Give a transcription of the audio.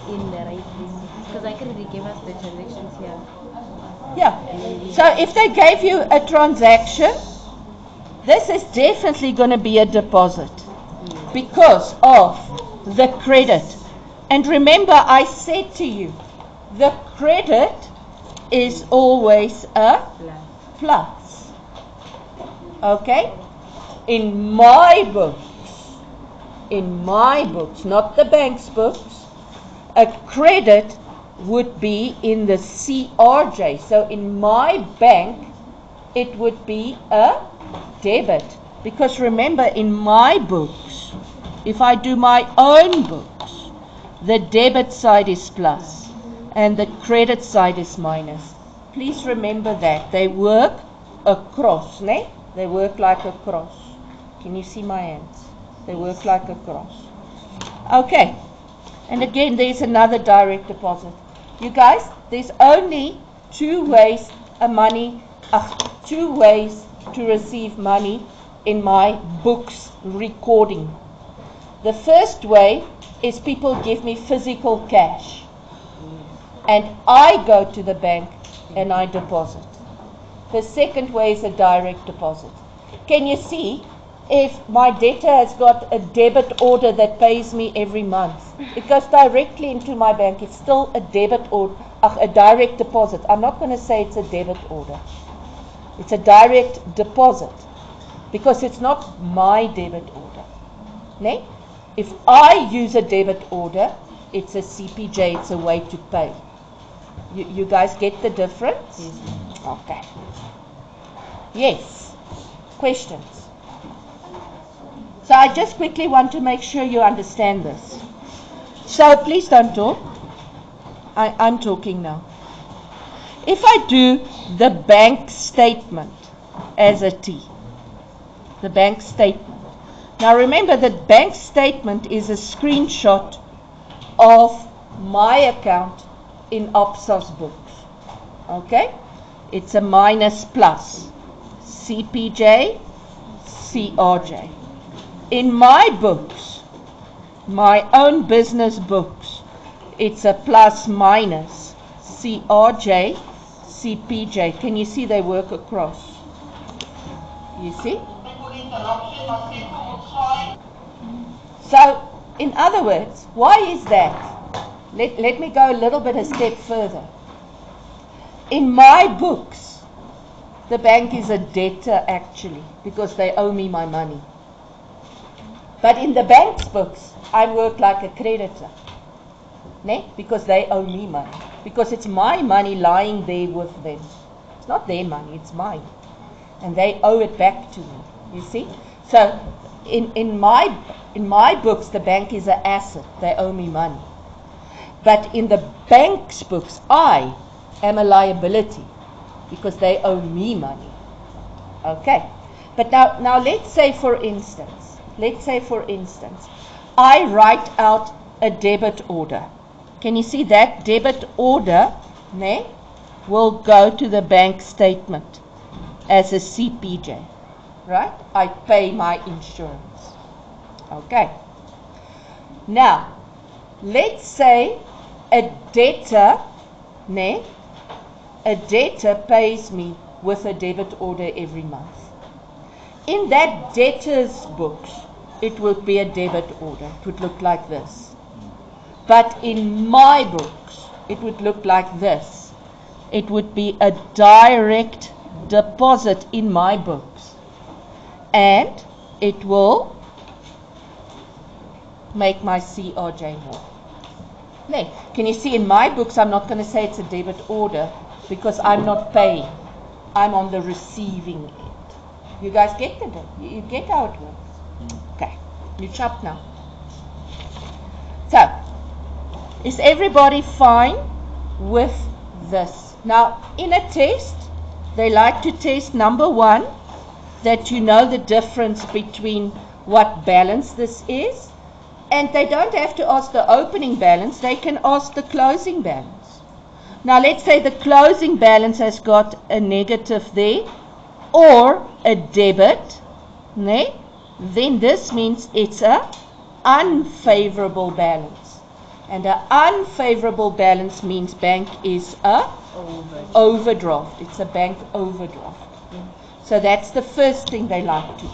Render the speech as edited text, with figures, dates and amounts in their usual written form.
in the right place? Because I can give us the transactions here. Yeah. So if they gave you a transaction, this is definitely going to be a deposit because of the credit. And remember, I said to you, the credit is always a plus. Okay? In my books, not the bank's books, a credit would be in the CRJ. So in my bank, it would be a debit. Because remember, in my books, if I do my own books, the debit side is plus and the credit side is minus. Please remember that. They work across, ne? They work like a cross. Can you see my hands? They work like a cross. Okay. And again, there's another direct deposit. You guys, there's only two ways to receive money in my books recording. The first way is people give me physical cash. And I go to the bank and I deposit. The second way is a direct deposit. Can you see? If my debtor has got a debit order that pays me every month, it goes directly into my bank. It's still a debit order, a direct deposit. I'm not going to say it's a debit order. It's a direct deposit because it's not my debit order. Ne? If I use a debit order, it's a CPJ. It's a way to pay. You guys get the difference? Yes. Okay. Yes. Questions? So I just quickly want to make sure you understand this. So please don't talk. I'm talking now. If I do the bank statement as a T, the bank statement. Now remember that bank statement is a screenshot of my account in OPSA's books. Okay? It's a minus plus. CPJ, CRJ. In my books, my own business books, it's a plus minus CRJ, CPJ. Can you see they work across? You see? So, in other words, why is that? Let me go a little bit a step further. In my books, the bank is a debtor actually, because they owe me my money. But in the bank's books, I work like a creditor, ne? Because they owe me money. Because it's my money lying there with them. It's not their money, it's mine. And they owe it back to me, you see? So in my books, the bank is an asset. They owe me money. But in the bank's books, I am a liability because they owe me money. Okay? But now let's say for instance, I write out a debit order. Can you see that debit order, ne, will go to the bank statement as a CPJ, right? I pay my insurance. Okay. Now, let's say a debtor, ne, a debtor pays me with a debit order every month. In that debtor's books, it would be a debit order. It would look like this. But in my books, it would look like this. It would be a direct deposit in my books. And it will make my CRJ more. Now, can you see in my books, I'm not going to say it's a debit order because I'm not paying. I'm on the receiving end. You guys get it? You get how it works? Okay, you chop now. So, is everybody fine with this? Now, in a test, they like to test number one, that you know the difference between what balance this is, and they don't have to ask the opening balance, they can ask the closing balance. Now, let's say the closing balance has got a negative there, or a debit, ne? Then this means it's a unfavorable balance. And an unfavorable balance means bank is a overdraft. It's a bank overdraft. So that's the first thing they like to